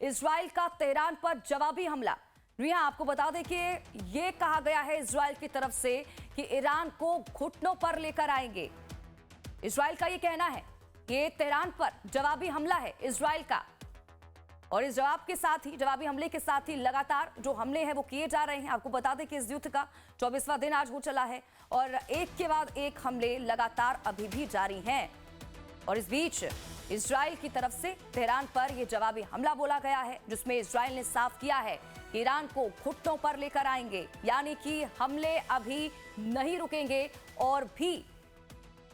Israel का Tehran पर जवाबी हमला। रिया, आपको बता दें कि ये कहा गया है इजराइल की तरफ से कि ईरान को घुटनों पर लेकर आएंगे। इजराइल का ये कहना है कि तेहरान पर जवाबी हमला है इजराइल का, और इस जवाबी हमले के साथ ही लगातार जो हमले हैं वो किए जा रहे हैं। आपको बता दें कि इस युद्ध का 24वां दिन आज हो चला है और एक के बाद एक हमले लगातार अभी भी जारी हैं। और इस बीच इजराइल की तरफ से तेहरान पर यह जवाबी हमला बोला गया है, जिसमें इजराइल ने साफ किया है कि ईरान को घुटनों पर लेकर आएंगे, यानी कि हमले अभी नहीं रुकेंगे और भी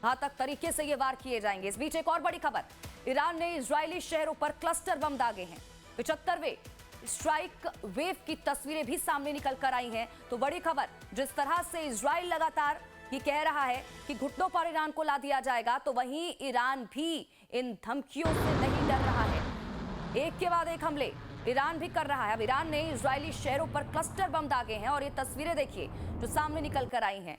घातक तरीके से ये वार किए जाएंगे। इस बीच एक और बड़ी खबर, ईरान ने इजरायली शहरों पर क्लस्टर बम दागे हैं। 75वें स्ट्राइक वेव की तस्वीरें भी सामने निकल कर आई हैं। तो बड़ी खबर, जिस तरह से इजराइल लगातार ये कह रहा है कि घुटनों पर ईरान को ला दिया जाएगा, तो वहीं ईरान भी इन धमकियों से नहीं डर रहा है। एक के बाद एक हमले ईरान भी कर रहा है। अब ईरान ने इजरायली शहरों पर क्लस्टर बम दागे हैं और ये तस्वीरें देखिए जो सामने निकल कर आई हैं।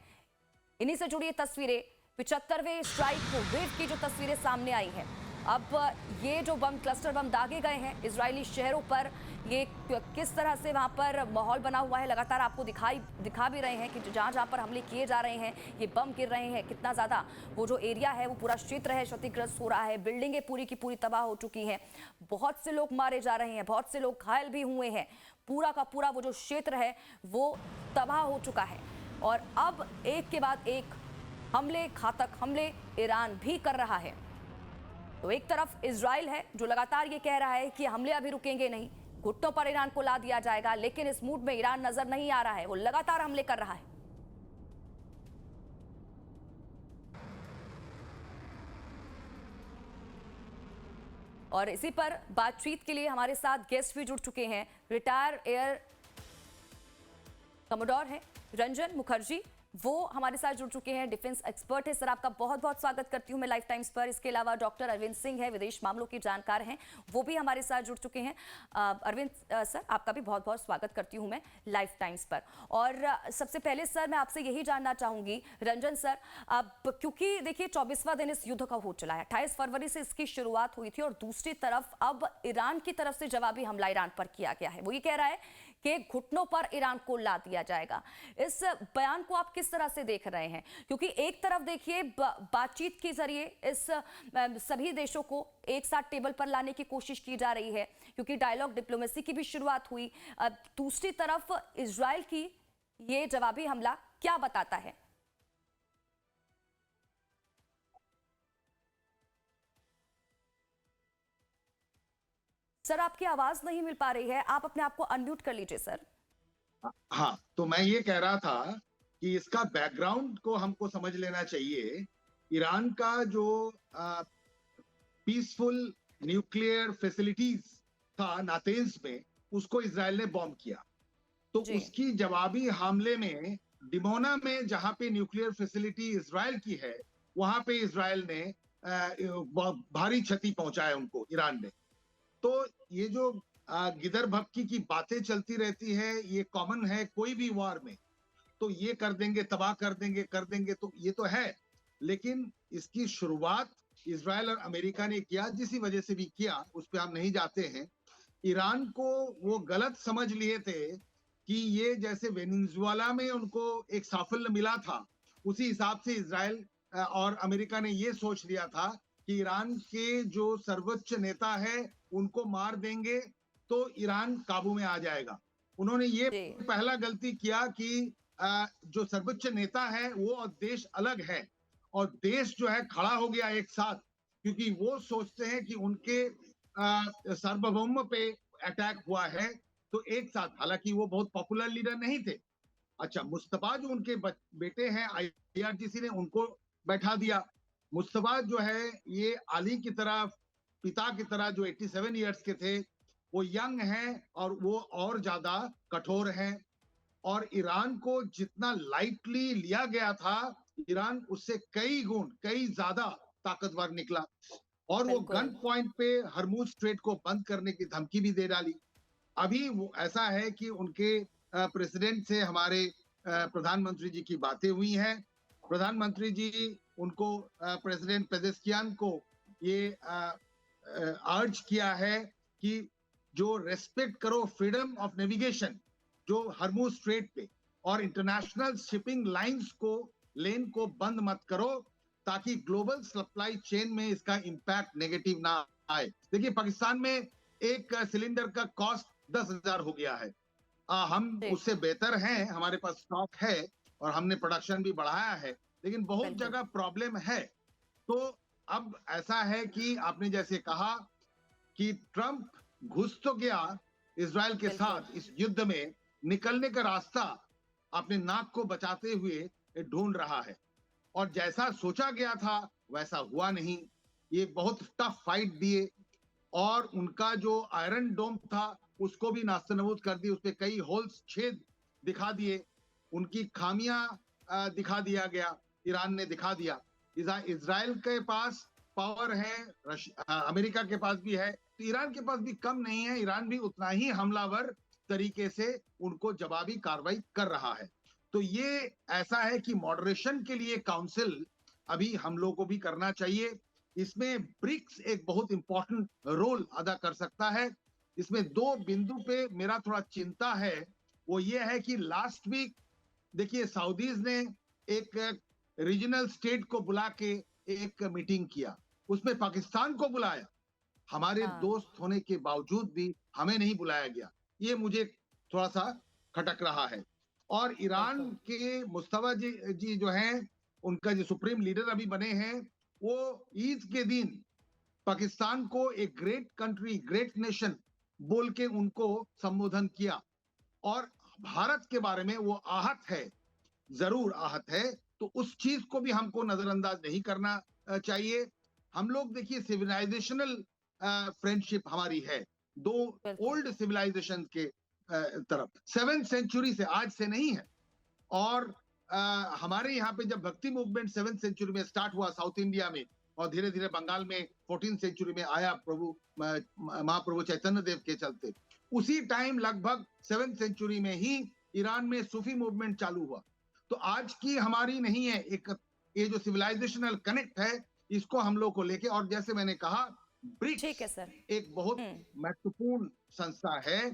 इन्हीं से जुड़ी ये तस्वीरें, 75वें स्ट्राइक वेव की जो तस्वीरें सामने आई हैं। अब ये जो क्लस्टर बम दागे गए हैं इजरायली शहरों पर, ये किस तरह से वहां पर माहौल बना हुआ है लगातार आपको दिखा भी रहे हैं कि जहां जहां पर हमले किए जा रहे हैं ये बम गिर रहे हैं, कितना ज़्यादा वो जो एरिया है वो पूरा क्षेत्र है क्षतिग्रस्त हो रहा है। बिल्डिंगें पूरी की पूरी तबाह हो चुकी हैं, बहुत से लोग मारे जा रहे हैं, बहुत से लोग घायल भी हुए हैं। पूरा का पूरा वो जो क्षेत्र है वो तबाह हो चुका है। और अब एक के बाद एक हमले, घातक हमले ईरान भी कर रहा है। तो एक तरफ इजराइल है जो लगातार ये कह रहा है कि हमले अभी रुकेंगे नहीं, घुटनों पर ईरान को ला दिया जाएगा, लेकिन इस मूड में ईरान नजर नहीं आ रहा है, वो लगातार हमले कर रहा है। और इसी पर बातचीत के लिए हमारे साथ गेस्ट भी जुड़ चुके हैं। रिटायर एयर कमोडोर हैं रंजन मुखर्जी, वो हमारे साथ जुड़ चुके हैं, डिफेंस एक्सपर्ट है। सर, आपका बहुत बहुत स्वागत करती हूं मैं लाइफ टाइम्स पर। इसके अलावा डॉक्टर अरविंद सिंह है, विदेश मामलों के जानकार हैं, वो भी हमारे साथ जुड़ चुके हैं। अरविंद सर, आपका भी बहुत बहुत स्वागत करती हूं मैं लाइफ टाइम्स पर। और सबसे पहले सर मैं आपसे यही जानना चाहूंगी रंजन सर, अब क्योंकि देखिए 24वां दिन इस युद्ध का हो चला है, 28 फरवरी से इसकी शुरुआत हुई थी और दूसरी तरफ अब ईरान की तरफ से जवाबी हमला ईरान पर किया गया है। वो ये कह रहा है कि घुटनों पर ईरान को ला दिया जाएगा। इस बयान को आप किस तरह से देख रहे हैं? क्योंकि एक तरफ देखिए बातचीत के जरिए इस सभी देशों को एक साथ टेबल पर लाने की कोशिश की जा रही है, क्योंकि डायलॉग डिप्लोमेसी की भी शुरुआत हुई। दूसरी तरफ इजराइल की ये जवाबी हमला क्या बताता है? सर, आपकी आवाज नहीं मिल पा रही है, आप अपने आप को अनम्यूट कर लीजिए सर। हाँ, तो मैं ये कह रहा था कि इसका बैकग्राउंड को हमको समझ लेना चाहिए। ईरान का जो पीसफुल न्यूक्लियर फैसिलिटीज था नातेंज में, उसको इजराइल ने बॉम्ब किया। तो उसकी जवाबी हमले में डिमोना में जहां पे न्यूक्लियर फैसिलिटी इजराइल की है, वहां पे इजराइल ने भारी क्षति पहुंचाया उनको, ईरान ने। तो ये जो गिदर भक्की की बातें चलती रहती है, ये कॉमन है कोई भी वॉर में। तो ये कर देंगे, तबाह कर देंगे, तो ये तो है। लेकिन इसकी शुरुआत इजराइल और अमेरिका ने किया, जिस वजह से भी किया उस पर हम नहीं जाते हैं। ईरान को वो गलत समझ लिए थे कि ये जैसे वेनेजुएला में उनको एक साफल्य मिला था, उसी हिसाब से इजराइल और अमेरिका ने ये सोच लिया था कि ईरान के जो सर्वोच्च नेता है उनको मार देंगे तो ईरान काबू में आ जाएगा। उन्होंने ये पहला गलती किया कि जो सर्वोच्च नेता है वो और देश अलग है, और देश जो है खड़ा हो गया एक साथ, क्योंकि वो सोचते हैं कि उनके सार्वभौम पे अटैक हुआ है तो एक साथ। हालांकि वो बहुत पॉपुलर लीडर नहीं थे। अच्छा, मुस्तफा जो उनके बेटे हैं, IRGC ने उनको बैठा दिया। मुस्तफा जो है ये अली की तरह, पिता की तरह, जो 87 इयर्स के थे, वो यंग हैं और वो और ज्यादा कठोर हैं। और ईरान को जितना लाइटली लिया गया था, ईरान उससे कई गुण, कई ज्यादा ताकतवर निकला। और वो गन पॉइंट पे हरमुज स्ट्रेट को बंद करने की धमकी भी दे डाली। अभी वो ऐसा है कि उनके प्रेसिडेंट से हमारे प्रधानमंत्री जी की बातें हुई हैं। प्रधानमंत्री जी उनको, प्रेसिडेंट पेजेस्कियान को ये अर्ज किया है कि जो रेस्पेक्ट करो फ्रीडम ऑफ नेविगेशन, जो हरमुज स्ट्रेट पे और इंटरनेशनल शिपिंग लाइंस को लेन को बंद मत करो, ताकि ग्लोबल सप्लाई चेन में इसका इंपैक्ट नेगेटिव ना आए। देखिए पाकिस्तान में एक सिलेंडर का कॉस्ट 10,000 हो गया है। हम जी, उससे बेहतर हैं, हमारे पास स्टॉक है और हमने प्रोडक्शन भी बढ़ाया है, लेकिन बहुत बिल्कुल, जगह प्रॉब्लम है। तो अब ऐसा है कि आपने जैसे कहा कि ट्रंप घुस तो गया इजराइल के बिल्कुल, साथ इस युद्ध में, निकलने का रास्ता अपने नाक को बचाते हुए ढूंढ रहा है। और जैसा सोचा गया था वैसा हुआ नहीं। ये बहुत टफ फाइट दिए और उनका जो आयरन डोम था उसको भी नास्तनबूद कर दिए, उसपे कई होल्स, छेद दिखा दिए, उनकी खामियां दिखा दिया गया, ईरान ने दिखा दिया। इजराइल के पास पावर है, अमेरिका के पास भी है, तो ईरान के पास भी कम नहीं है। ईरान भी उतना ही हमलावर तरीके से उनको जवाबी कार्रवाई कर रहा है। तो ये ऐसा है कि मॉडरेशन के लिए काउंसिल अभी हम लोग को भी करना चाहिए। इसमें ब्रिक्स एक बहुत इंपॉर्टेंट रोल अदा कर सकता है। इसमें दो बिंदु पे मेरा थोड़ा चिंता है, वो ये है कि लास्ट वीक देखिए सऊदीज ने एक रीजनल स्टेट को बुला के एक मीटिंग किया, उसमें पाकिस्तान को बुलाया, हमारे हाँ, दोस्त होने के बावजूद भी हमें नहीं बुलाया गया। ये मुझे थोड़ा सा खटक रहा है। और ईरान बिल्कुल, के मुस्तफा जी जो हैं, उनका जो सुप्रीम लीडर अभी बने हैं, वो ईद के दिन पाकिस्तान को एक ग्रेट कंट्री, ग्रेट नेशन बोल के उनको संबोधन किया। और भारत के बारे में वो आहत है, जरूर आहत है। तो उस चीज को भी हमको नजरअंदाज नहीं करना चाहिए। हम लोग देखिए सिविलाइजेशनल फ्रेंडशिप हमारी है दो बिल्कुल, ओल्ड सिविलाइजेशन के तरफ, 7th सेंचुरी से, आज से नहीं है। और हमारे यहाँ पे जब भक्ति मूवमेंट 7th सेंचुरी में स्टार्ट हुआ साउथ इंडिया में, और धीरे धीरे बंगाल में 14th सेंचुरी में आया प्रभु महाप्रभु चैतन्य देव के चलते, उसी टाइम लगभग 7th सेंचुरी में ही ईरान में सूफी मूवमेंट चालू हुआ। तो आज की हमारी नहीं है एक, ये जो सिविलाइजेशनल कनेक्ट है इसको हम लोग को लेके, और जैसे मैंने कहा ब्रिक्स ठीक है सर। एक बहुत हुँ, महत्वपूर्ण संस्था है